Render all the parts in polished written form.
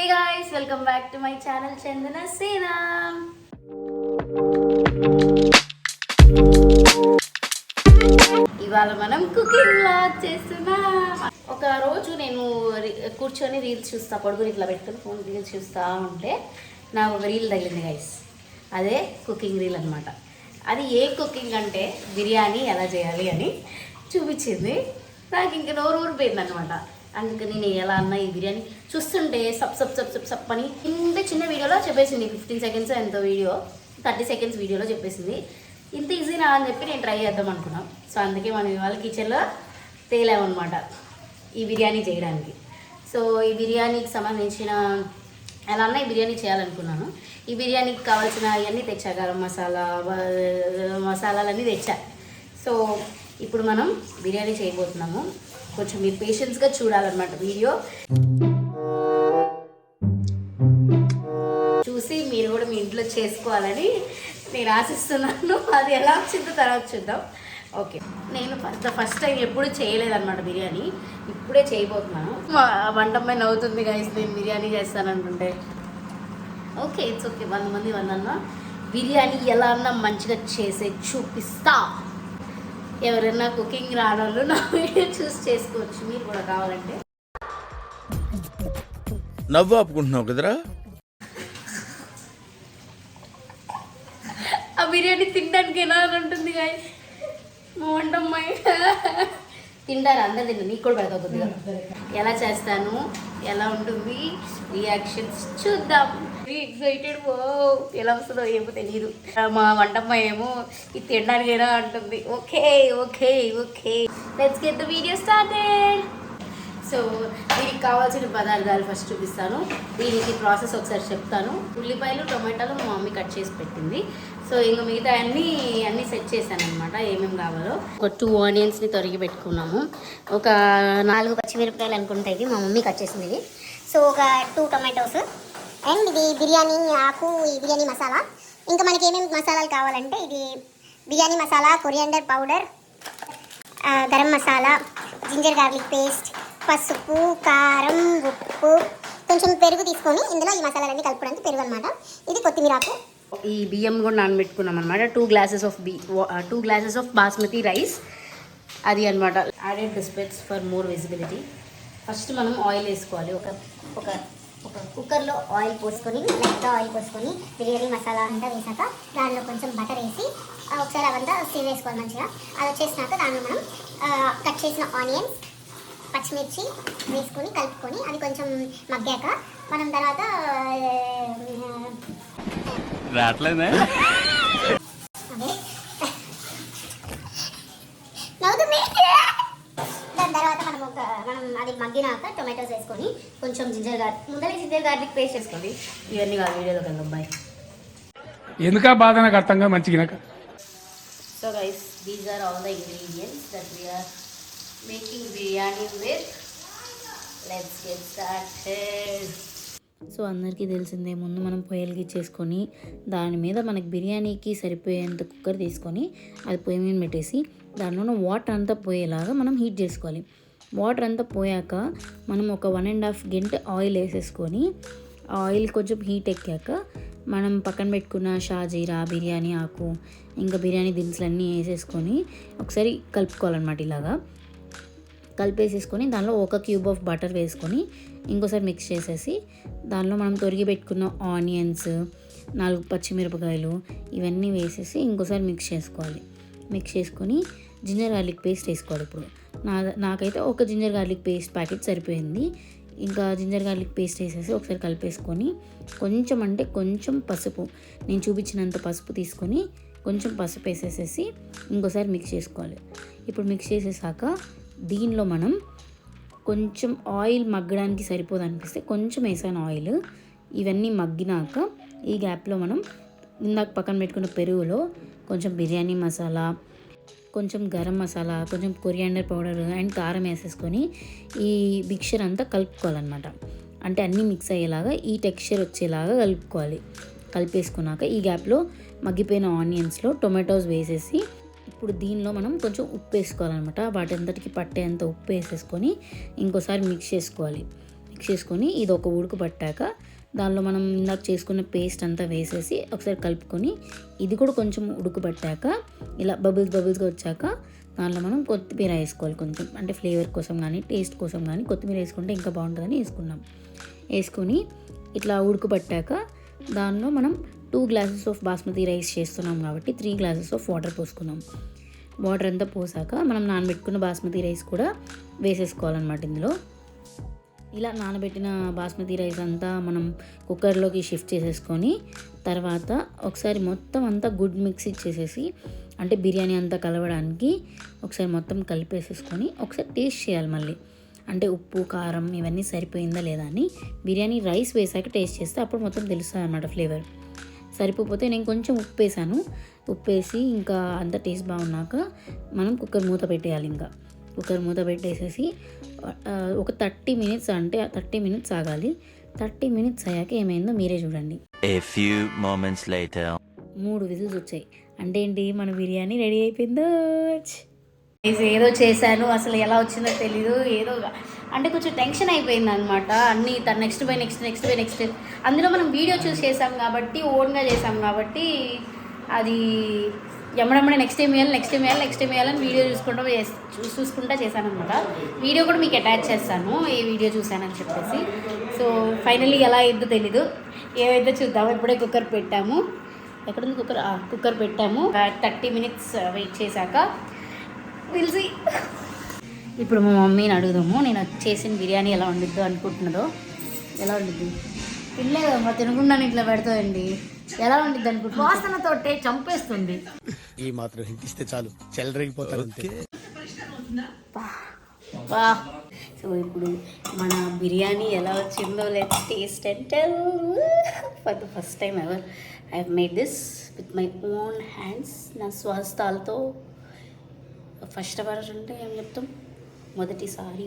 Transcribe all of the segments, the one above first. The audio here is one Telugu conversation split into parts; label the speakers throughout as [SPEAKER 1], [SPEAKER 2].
[SPEAKER 1] Hey guys, welcome back to my channel Chandana Sena. ఇవాళ మనం కుకింగ్ వ్లాగ్ చేస్తున్నాం. ఒక రోజు నేను కూర్చొని రీల్స్ చూస్తా, పడుకుని ఇట్లా పెట్టుకుని ఫోన్ రీల్స్ చూస్తూ ఉంటే నాకు ఒక రీల్ తగిలింది గైస్. అదే కుకింగ్ రీల్ అనమాట. అది ఏ కుకింగ్ అంటే బిర్యానీ ఎలా చేయాలి అని చూపించింది. నాకు ఇంక నోరు పోయింది అనమాట. అందుకని నేను ఎలా అన్నా ఈ బిర్యానీ చూస్తుంటే సప్ సప్ సప్ సప్ సప్ అని ఇంత చిన్న వీడియోలో చెప్పేసింది. 15 సెకండ్స్ ఎంతో వీడియో, 30 సెకండ్స్ వీడియోలో చెప్పేసింది. ఇంత ఈజీనా అని చెప్పి నేను ట్రై చేద్దాం అనుకున్నాం. సో అందుకే మనం ఇవాళ కిచెన్లో తేలామన్నమాట ఈ బిర్యానీ చేయడానికి. సో ఈ బిర్యానీకి సంబంధించిన ఎలా అన్నా ఈ బిర్యానీ చేయాలనుకున్నాను. ఈ బిర్యానీకి కావాల్సిన అవన్నీ తెచ్చా, గరం మసాలా మసాలాలన్నీ తెచ్చా. సో ఇప్పుడు మనం బిర్యానీ చేయబోతున్నాము. కొంచెం మీరు పేషెన్స్గా చూడాలన్నమాట వీడియో చూసి మీరు కూడా మీ ఇంట్లో చేసుకోవాలని నేను ఆశిస్తున్నాను. అది ఎలా వచ్చిందో తర్వాత చూద్దాం. ఓకే, నేను ఫస్ట్ టైం ఎప్పుడు చేయలేదన్నమాట బిర్యానీ, ఇప్పుడే చేయబోతున్నాను. వంటమ్మాయి నవ్వుతుంది గైస్ నేను బిర్యానీ చేస్తానంటుంటే. Okay, it's okay. 100 మంది 100 అన్న బిర్యానీ ఎలా అన్నా మంచిగా చేసే చూపిస్తా. ఎవరైనా కుకింగ్ రానోళ్ళు నా వీడియో చూసి చేసుకోవచ్చు, మీరు కూడా కావాలంటే.
[SPEAKER 2] నవ్వు ఆపుకుంటున్నావు కదరా.
[SPEAKER 1] ఆ బిర్యానీ తినడానికి ఎలా అని ఉంటుంది గాయ మా వంటమ్మాయి. తింటారు అందరు, తింటారు. నీకు కూడా పెడతా కొద్దిగా. ఎలా చేస్తాను, ఎలా ఉంటుంది, రియాక్షన్స్ చూద్దాం. ఎక్సైటెడ్. ఓ ఎలా వస్తుందో ఏమో తెలియదు. మా వంటమ్మాయి ఏమో ఇది తినడానికైనా అంటుంది. Okay okay okay, let's get the video started. So దీనికి కావాల్సిన పదార్థాలు ఫస్ట్ చూపిస్తాను. దీనికి ప్రాసెస్ ఒకసారి చెప్తాను. ఉల్లిపాయలు, టొమాటోలు మా మమ్మీ కట్ చేసి పెట్టింది. సో ఇంకా మిగతా అన్నీ సెట్ చేశాను అనమాట, ఏమేమి కావాలో. ఒక 2 ఆనియన్స్ని తొరిగి పెట్టుకున్నాము. ఒక 4 పచ్చిమిరపకాయలు అనుకుంటా ఇవి మా మమ్మీ కట్ చేసింది ఇవి.
[SPEAKER 3] సో ఒక 2 టొమాటోస్ అండ్ ఇది బిర్యానీ ఆకు, ఈ బిర్యానీ మసాలా. ఇంకా మనకి ఏమేమి మసాలాలు కావాలంటే ఇది biryani masala, coriander powder, garam masala, ginger garlic paste, పసుపు, కారం, ఉప్పు, కొంచెం పెరుగు తీసుకొని ఇందులో ఈ మసాలాలన్నీ కలుపుకోవడానికి పెరుగు అనమాట. ఇది కొత్తిమీరాకు.
[SPEAKER 1] ఈ బియ్యం కూడా నానబెట్టుకున్నాం అనమాట. 2 గ్లాసెస్ ఆఫ్ బాస్మతి రైస్ అది అనమాట. Added biscuits for more visibility. First మనం ఆయిల్ వేసుకోవాలి.
[SPEAKER 3] ఒక కుక్కర్లో ఆయిల్ పోసుకొని, లైట్గా ఆయిల్ పోసుకొని బిర్యానీ మసాలా అంతా వేసాక దానిలో కొంచెం బటర్ వేసి ఒకసారి అవంతా సీవ్ వేసుకోవాలి మంచిగా. అది వచ్చేసినాక దానిలో మనం కట్ చేసిన ఆనియన్స్, పచ్చిమిర్చి వేసుకొని కలుపుకొని అది కొంచెం మగ్గాక మనం తర్వాత
[SPEAKER 2] రావట్లేదే
[SPEAKER 3] నవ్వుతుంది. దాని తర్వాత మనం అది మగ్గినాక టొమాటోస్ వేసుకొని కొంచెం జింజర్ గార్లిక్ పేస్ట్ వేసుకోండి.
[SPEAKER 1] ఇవన్నీ కాదు వీడియోలో కదా అబ్బాయి.
[SPEAKER 4] ఎందుకా బాధ నాకు అర్థంగా మంచిగా.
[SPEAKER 1] So guys, these are all the ingredients that we are making biryani with. Let's get started. So అందరికీ తెలిసిందే, ముందు మనం పొయ్యిలకి చేసుకొని దాని మీద మనకి బిర్యానీకి సరిపోయేంత కుక్కర్ తీసుకొని అది పొయ్యి మీద పెట్టేసి దానిలో వాటర్ అంతా పోయేలాగా మనం హీట్ చేసుకోవాలి. వాటర్ అంతా పోయాక మనం ఒక 1.5 గంట ఆయిల్ వేసేసుకొని ఆ ఆయిల్ కొంచెం హీట్ ఎక్కాక మనం పక్కన పెట్టుకున్న షాజీరా, బిర్యానీ ఆకు, ఇంకా బిర్యానీ దినుసులన్నీ వేసేసుకొని ఒకసారి కలుపుకోవాలన్నమాట. ఇలాగా కలిపేసేసుకొని దానిలో 1 క్యూబ్ ఆఫ్ బటర్ వేసుకొని ఇంకోసారి మిక్స్ చేసేసి దానిలో మనం తొరిగి పెట్టుకున్న ఆనియన్స్, 4 పచ్చిమిరపకాయలు ఇవన్నీ వేసేసి ఇంకోసారి మిక్స్ చేసుకోవాలి. మిక్స్ చేసుకొని జింజర్ గార్లిక్ పేస్ట్ వేసుకోవాలి. ఇప్పుడు నాకైతే ఒక జింజర్ గార్లిక్ పేస్ట్ ప్యాకెట్ సరిపోయింది. ఇంకా జింజర్ గార్లిక్ పేస్ట్ వేసేసి ఒకసారి కలిపేసుకొని కొంచెం పసుపు, నేను చూపించినంత పసుపు తీసుకొని కొంచెం పసుపు వేసేసేసి ఇంకోసారి మిక్స్ చేసుకోవాలి. ఇప్పుడు మిక్స్ చేసేసాక దీనిలో మనం కొంచెం ఆయిల్ మగ్గడానికి సరిపోదు అనిపిస్తే కొంచెం వేసాను ఆయిల్. ఇవన్నీ మగ్గినాక ఈ గ్యాప్లో మనం ఇందాక పక్కన పెట్టుకున్న పెరుగులో కొంచెం బిర్యానీ మసాలా, కొంచెం గరం మసాలా, కొంచెం కొరియాండర్ పౌడర్ అండ్ కారం వేసేసుకొని ఈ మిక్చర్ అంతా కలుపుకోవాలన్నమాట. అంటే అన్నీ మిక్స్ అయ్యేలాగా ఈ టెక్స్చర్ వచ్చేలాగా కలుపుకోవాలి. కలిపేసుకున్నాక ఈ గ్యాప్లో మగ్గిపోయిన ఆనియన్స్లో టొమాటోస్ వేసేసి ఇప్పుడు దీనిలో మనం కొంచెం ఉప్పు వేసుకోవాలన్నమాట. వాటి అంతటికి పట్టేంత ఉప్పు వేసేసుకొని ఇంకోసారి మిక్స్ చేసుకోవాలి. మిక్స్ చేసుకొని ఇది ఒక ఉడుకు పట్టాక దానిలో మనం ఇందాక చేసుకున్న పేస్ట్ అంతా వేసేసి ఒకసారి కలుపుకొని ఇది కూడా కొంచెం ఉడుకు పట్టాక ఇలా బబుల్స్గా వచ్చాక దానిలో మనం కొత్తిమీర వేసుకోవాలి కొంచెం, అంటే ఫ్లేవర్ కోసం కానీ టేస్ట్ కోసం కానీ కొత్తిమీర వేసుకుంటే ఇంకా బాగుంటుందని వేసుకొని ఇట్లా ఉడుకు పట్టాక దానిలో మనం 2 గ్లాసెస్ ఆఫ్ బాస్మతి రైస్ చేస్తున్నాం కాబట్టి 3 గ్లాసెస్ ఆఫ్ వాటర్ పోసుకున్నాం. వాటర్ అంతా పోసాక మనం నానబెట్టుకున్న బాస్మతి రైస్ కూడా వేసేసుకోవాలన్నమాట. ఇందులో ఇలా నానబెట్టిన బాస్మతి రైస్ అంతా మనం కుక్కర్లోకి షిఫ్ట్ చేసేసుకొని తర్వాత ఒకసారి మొత్తం అంతా గుడ్ మిక్స్ ఇచ్చేసేసి, అంటే బిర్యానీ అంతా కలవడానికి ఒకసారి మొత్తం కలిపేసేసుకొని ఒకసారి టేస్ట్ చేయాలి మళ్ళీ, అంటే ఉప్పు కారం ఇవన్నీ సరిపోయిందా లేదా అని. బిర్యానీ రైస్ వేసాక టేస్ట్ చేస్తే అప్పుడు మొత్తం తెలుస్తుంది అన్నమాట ఫ్లేవర్. సరిపోతే నేను కొంచెం ఉప్పు వేసి ఇంకా అంత టేస్ట్ బాగున్నాక మనం కుక్కర్ మూత పెట్టేయాలి. ఇంకా కుక్కర్ మూత పెట్టేసేసి ఒక 30 మినిట్స్, అంటే 30 మినిట్స్ ఆగాలి. 30 మినిట్స్ అయ్యాక ఏమైందో మీరే చూడండి.
[SPEAKER 5] A few moments later.
[SPEAKER 1] 3 whistles వచ్చాయి. అంటే ఏంటి, మన బిర్యానీ రెడీ అయిపోయిందో. ఏదో చేశాను, అసలు ఎలా వచ్చిందో తెలీదు. ఏదో అంటే కొంచెం టెన్షన్ అయిపోయింది అనమాట. అన్నీ నెక్స్ట్ బై నెక్స్ట్ అందులో మనం వీడియో చూసి చేసాం కాబట్టి, ఓన్గా చేసాం కాబట్టి అది ఎమ్మడమ్మడే నెక్స్ట్ టైం వేయాలని వీడియో చూసుకుంటా చేశాను అనమాట. వీడియో కూడా మీకు అటాచ్ చేస్తాను, ఏ వీడియో చూశానని చెప్పేసి. సో ఫైనల్లీ ఎలా అయిందో తెలీదు, ఏమైతే చూద్దాము. ఇప్పుడే కుక్కర్ పెట్టాము. ఎక్కడుంది కుక్కర్ పెట్టాము. 30 మినిట్స్ వెయిట్ చేశాక పిలిచి ఇప్పుడు మా మమ్మీని అడుగుదాము నేను చేసిన బిర్యానీ ఎలా వండిద్దో అనుకుంటున్నదో. ఎలా వండిద్ది పిల్లే కదమ్మా, తినకుండా ఇట్లా పెడతాయండి. ఎలా వండిద్ది అనుకుంటున్నా? వాసనతోటే చంపేస్తుంది.
[SPEAKER 6] ఈ మాత్రం హింటిస్తే చాలు, చెలరేగిపోతారు అంతే.
[SPEAKER 1] సో ఇప్పుడు మన బిర్యానీ ఎలా వచ్చిందో let's taste and tell. For the first time ever I have made this with my own hands, నా స్వహస్తాలతో. ఫస్ట్ ఎవర్ అంటే ఏం చెప్తాం, మొదటిసారి.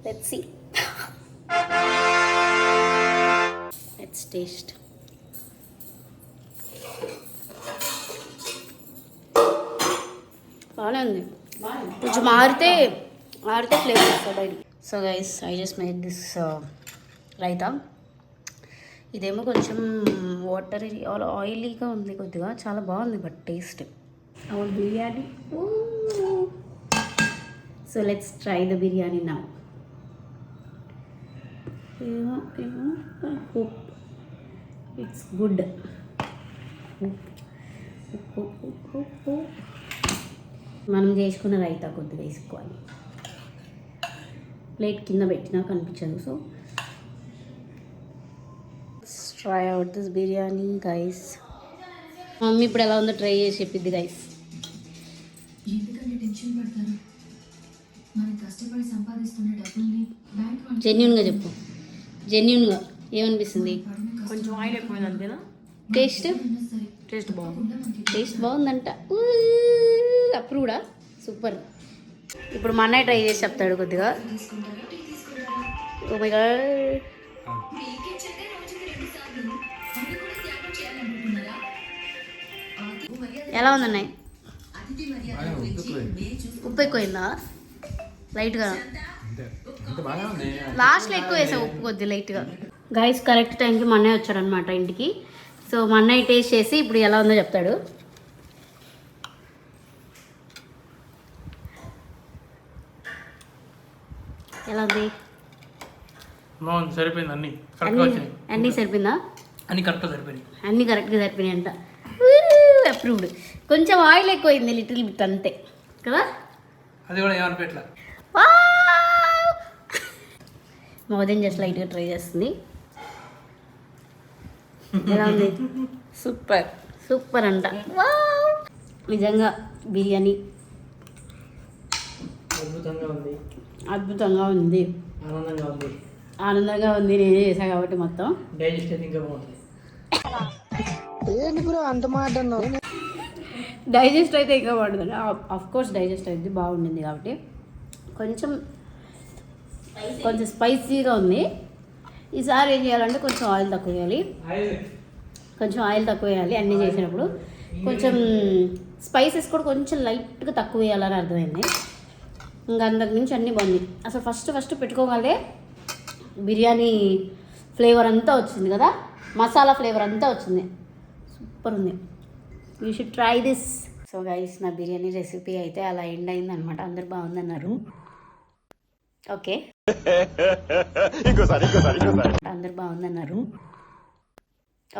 [SPEAKER 1] Let's see, let's taste. బాగానే ఉంది, కొంచెం ఆరితే ఫ్లేవర్ వస్తుంది బయటికి. So guys, I just made this raita. ఇదేమో కొంచెం వాటర్ ఆయిలీగా ఉంది కొద్దిగా, చాలా బాగుంది but taste. Our biryani. So let's try the biryani now. It's good. మనం చేసుకున్న రైతా కొద్దిగా వేసుకోవాలి. ప్లేట్ కింద పెట్టినా కనిపించదు. So try out this biryani guys. Mummy ఇప్పుడు ఎలా ఉందో ట్రై చేసి చెప్పింది గైస్. జెన్యున్గా చెప్పు, జెన్యున్గా ఏమనిపిస్తుంది?
[SPEAKER 7] కొంచెం ఆయిల్ ఎక్కువైంది అంతేనా?
[SPEAKER 1] టేస్ట్ బాగుందంట. అప్రూవ్డా? సూపర్. ఇప్పుడు మా అన్నయ్య ట్రై చేసి చెప్తాడు కొద్దిగా. ఓ మై గాడ్, ఎలా ఉంది అన్నయ్య? ఉప్పు ఎక్కువైందా? లైట్గా, లాస్ట్లో ఎక్కువ వేసావు ఉప్పు కొద్దిగా లైట్గా. గైస్, కరెక్ట్ టైంకి మా అన్నయ్య వచ్చాడు అనమాట ఇంటికి. సో మా అన్నయ్య టేస్ట్ చేసి ఇప్పుడు ఎలా ఉందో చెప్తాడు. ఎలా ఉంది?
[SPEAKER 4] బాగుంది, సరిపోయింది.
[SPEAKER 1] అన్నీ సరిపోయిందా?
[SPEAKER 4] అన్ని కరెక్ట్గా సరిపోయింది.
[SPEAKER 1] అన్నీ కరెక్ట్గా సరిపోయినాయి అంట. అప్రూవ్డ్. కొంచెం ఆయిల్ ఎక్కువైంది, లిటిల్ బిట్ అంతే కదా.
[SPEAKER 4] అది కూడా ఏమనిపెట్లా.
[SPEAKER 1] మా ఉదయం జస్ట్ లైట్గా ట్రై చేస్తుంది. ఎలా ఉంది? సూపర్ అంట. నిజంగా బిర్యానీ అద్భుతంగా ఉంది. ఆనందంగా ఉంది. నేనే చేశాను కాబట్టి మొత్తం.
[SPEAKER 4] డైజెస్ట్ అయితే ఇంకా బాగుంటుంది.
[SPEAKER 1] డైజెస్ట్ అయితే ఇంకా బాగుంటుంది. అఫ్కోర్స్ డైజెస్ట్ అయితే బాగుండింది కాబట్టి. కొంచెం స్పైసీగా ఉంది. ఈసారి ఏం చేయాలంటే కొంచెం ఆయిల్ తక్కువ వేయాలి. అన్నీ చేసినప్పుడు కొంచెం స్పైసెస్ కూడా కొంచెం లైట్గా తక్కువ వేయాలని అర్థమైంది. ఇంకా అంతకు మించి అన్నీ బాగుంది. అసలు ఫస్ట్ పెట్టుకోగలే బిర్యానీ ఫ్లేవర్ అంతా వచ్చింది కదా, మసాలా ఫ్లేవర్ అంతా వచ్చింది. సూపర్ ఉంది. You should try this. So guys, నా బిర్యానీ రెసిపీ అయితే అలా ఎండ్ అయింది అనమాట. అందరు బాగుందన్నారు. ఓకే, అందరు బాగుందన్నారు.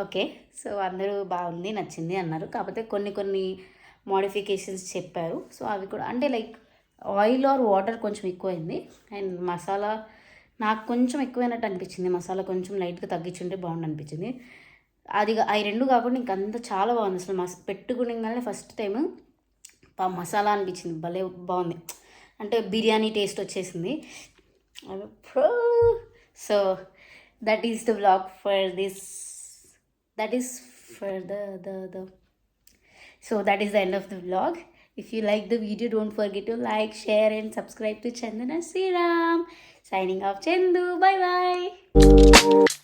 [SPEAKER 1] ఓకే, సో అందరూ బాగుంది, నచ్చింది అన్నారు. కాకపోతే కొన్ని మోడిఫికేషన్స్ చెప్పారు. సో అవి కూడా అంటే లైక్ ఆయిల్ ఆర్ వాటర్ కొంచెం ఎక్కువైంది, అండ్ మసాలా నాకు కొంచెం ఎక్కువైనట్టు అనిపించింది. మసాలా కొంచెం లైట్గా తగ్గించుంటే బాగుండు అనిపించింది. అది అవి రెండు కాకుండా ఇంకంతా చాలా బాగుంది. అసలు పెట్టుకునే ఫస్ట్ టైం మసాలా అనిపించింది, భలే బాగుంది. అంటే బిర్యానీ టేస్ట్ వచ్చేసింది. So that is the vlog for this. That is for so that is the end of the vlog. If you like the video, don't forget to like, share and subscribe to Chandana Sriram. Signing off, Chandu. Bye bye.